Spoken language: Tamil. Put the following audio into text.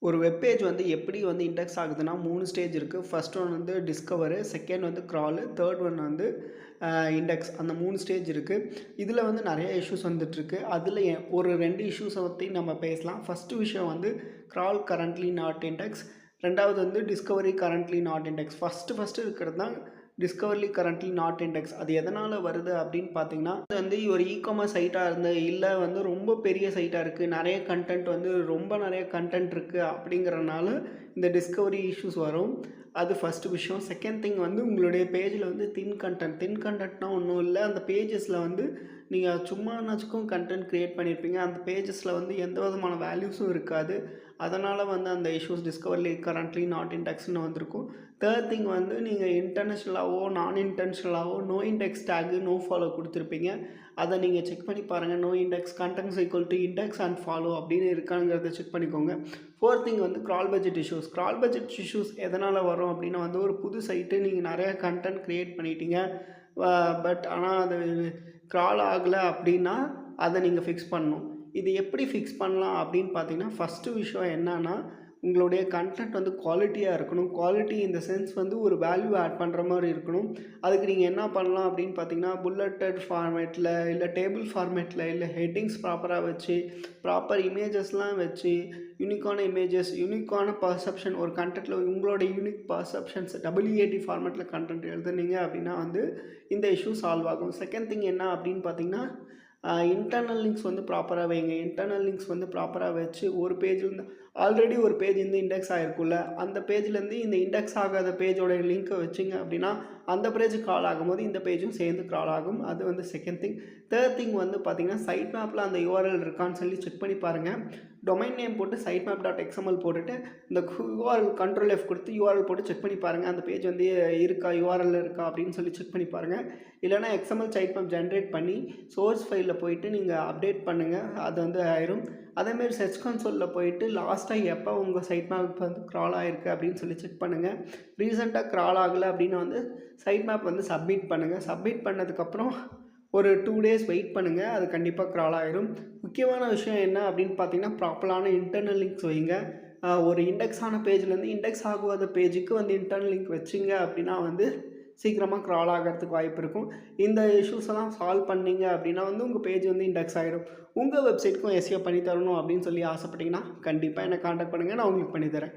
ஒரு வெப் பேஜ் வந்து எப்படி வந்து இண்டெக்ஸ் ஆகுதுன்னா 3 ஸ்டேஜ் இருக்குது. ஃபர்ஸ்ட் ஒன் வந்து டிஸ்கவரு, செகண்ட் வந்து கிராலு, தேர்ட் ஒன் வந்து இண்டெக்ஸ். அந்த 3 ஸ்டேஜ் இருக்குது. இதில் வந்து நிறைய இஷ்யூஸ் வந்துட்டுருக்கு. அதில் ஒரு 2 இஷ்யூஸை பற்றி நம்ம பேசலாம். ஃபஸ்ட்டு விஷயம் வந்து கிரால் கரண்ட்லி நாட் இண்டெக்ஸ். ரெண்டாவது வந்து Discovery currently not index. First இருக்கிறது தான் டிஸ்கவர்லி கரண்ட்லி நாட் இண்டெக்ஸ். அது எதனால் வருது அப்படின்னு பார்த்தீங்கன்னா, அது வந்து ஒரு இ-காமர்ஸ் சைட்டாக இருந்து இல்லை வந்து ரொம்ப பெரிய சைட்டாக இருக்குது, நிறைய கண்டென்ட் வந்து ரொம்ப நிறைய கண்டென்ட் இருக்குது அப்படிங்கிறனால இந்த டிஸ்கவரி இஷ்யூஸ் வரும். அது ஃபஸ்ட்டு விஷயம். செகண்ட் திங் வந்து உங்களுடைய பேஜில் வந்து தின் கண்டென்ட்னால் ஒன்றும் இல்லை. அந்த பேஜஸில் வந்து நீங்கள் சும்மானாச்சுக்கும் கண்டென்ட் க்ரியேட் பண்ணியிருப்பீங்க. அந்த பேஜஸில் வந்து எந்த விதமான வேல்யூஸும் இருக்காது. அதனால் வந்து அந்த இஷ்யூஸ் டிஸ்கவர்லி கரண்ட்லி நாட் இண்டெக்ஸ்னு வந்திருக்கும். தேர்ட் திங் வந்து நீங்கள் இன்டர்நேஷ்னலாகவோ நான் இன்டென்ஷனலாகவோ no index tag no follow கொடுத்துருப்பீங்க. அதை நீங்கள் செக் பண்ணி பாருங்கள். No index contents equal to index and follow அப்படின்னு இருக்காங்கிறத செக் பண்ணிக்கோங்க. ஃபோர்த் திங் வந்து crawl budget issues. Crawl budget issues எதனால் வரும் அப்படின்னா வந்து ஒரு புது சைட்டு நீங்கள் நிறையா கண்டென்ட் க்ரியேட் பண்ணிட்டீங்க. பட் ஆனால் அது கிரால் ஆகலை அப்படின்னா அதை நீங்கள் ஃபிக்ஸ் பண்ணணும். இது எப்படி ஃபிக்ஸ் பண்ணலாம் அப்படின்னு பார்த்தீங்கன்னா, ஃபஸ்ட்டு விஷயம் என்னன்னா, உங்களுடைய கன்டென்ட் வந்து குவாலிட்டியாக இருக்கணும். குவாலிட்டி இந்த சென்ஸ் வந்து ஒரு வேல்யூ ஆட் பண்ணுற மாதிரி இருக்கணும். அதுக்கு நீங்கள் என்ன பண்ணலாம் அப்படின்னு பார்த்தீங்கன்னா, புல்லட்டட் ஃபார்மேட்டில் இல்லை டேபிள் ஃபார்மேட்டில் இல்லை ஹெட்டிங்ஸ் ப்ராப்பராக வச்சு, ப்ராப்பர் இமேஜஸ்லாம் வச்சு, யூனிக்கான இமேஜஸ், யூனிக்கான பர்செப்ஷன் ஒரு கண்டென்ட்டில் உங்களோட யூனிக் பர்செப்ஷன்ஸ் WAT ஃபார்மேட்டில் கண்டென்ட் எழுதுனீங்க அப்படின்னா வந்து இந்த இஷ்யூ சால்வ் ஆகும். செகண்ட் திங் என்ன அப்படின்னு பார்த்தீங்கன்னா, இன்டர்னல் லிங்க்ஸ் வந்து ப்ராப்பராக வைங்க. இன்டர்னல் லிங்க்ஸ் வந்து ப்ராப்பராக வச்சு ஒரு பேஜ்லேருந்து ஆல்ரெடி ஒரு பேஜ் வந்து இண்டெக்ஸ் ஆகிருக்குல்ல, அந்த பேஜ்லேருந்து இந்த இண்டெக்ஸ் ஆகாத பேஜோட லிங்க்கை வச்சிங்க அப்படின்னா அந்த பேஜ் கால் ஆகும்போது இந்த பேஜும் சேர்ந்து கால் ஆகும். அது வந்து செகண்ட் திங். தேர்ட் திங் வந்து பார்த்தீங்கன்னா, சைட் மேப்பில் அந்த URL இருக்கான்னு சொல்லி செக் பண்ணி பாருங்கள். டொமைன் நேம் போட்டு sitemap.xml போட்டுட்டு இந்த URL கண்ட்ரோல் F கொடுத்து URL போட்டு செக் பண்ணி பாருங்கள். அந்த பேஜ் வந்து இருக்கா, URL இருக்கா அப்படின்னு சொல்லி செக் பண்ணி பாருங்கள். இல்லைனா XML sitemap ஜென்ரேட் பண்ணி சோர்ஸ் ஃபைலில் போயிட்டு நீங்கள் அப்டேட் பண்ணுங்கள். அது வந்து ஆயிரும். அதேமாரி சர்ச் கன்சோலில் போயிட்டு லாஸ்ட்டாக எப்போ உங்கள் சைட் மேப் வந்து க்ரால் ஆகிருக்கு அப்படின்னு சொல்லி செக் பண்ணுங்கள். ரீசெண்டாக க்ரால் ஆகலை அப்படின்னா வந்து சைட் மேப் வந்து சப்மிட் பண்ணுங்கள். சப்மிட் பண்ணதுக்கப்புறம் ஒரு 2 டேஸ் வெயிட் பண்ணுங்கள். அது கண்டிப்பாக க்ரால் ஆகிரும். முக்கியமான விஷயம் என்ன அப்படின்னு பார்த்தீங்கன்னா, ப்ராப்பரான இன்டர்னல் லிங்க்ஸ் வைங்க. ஒரு இண்டெக்ஸ் ஆன பேஜ்லேருந்து இண்டெக்ஸ் ஆகாத பேஜுக்கு வந்து இன்டர்னல் லிங்க் வச்சிங்க அப்படின்னா வந்து சீக்கிரமாக க்ரால் ஆகிறதுக்கு வாய்ப்பு இருக்கும். இந்த இஷ்யூஸ் எல்லாம் சால்வ் பண்ணீங்க அப்படின்னா வந்து உங்கள் பேஜ் வந்து இண்டெக்ஸ் ஆகிடும். உங்கள் வெப்சைட்டுக்கும் SEO பண்ணி தரணும் அப்படின்னு சொல்லி ஆசைப்பட்டீங்கன்னா கண்டிப்பாக என்னை கான்டாக்ட் பண்ணுங்கள். நான் உங்களுக்கு பண்ணி தரேன்.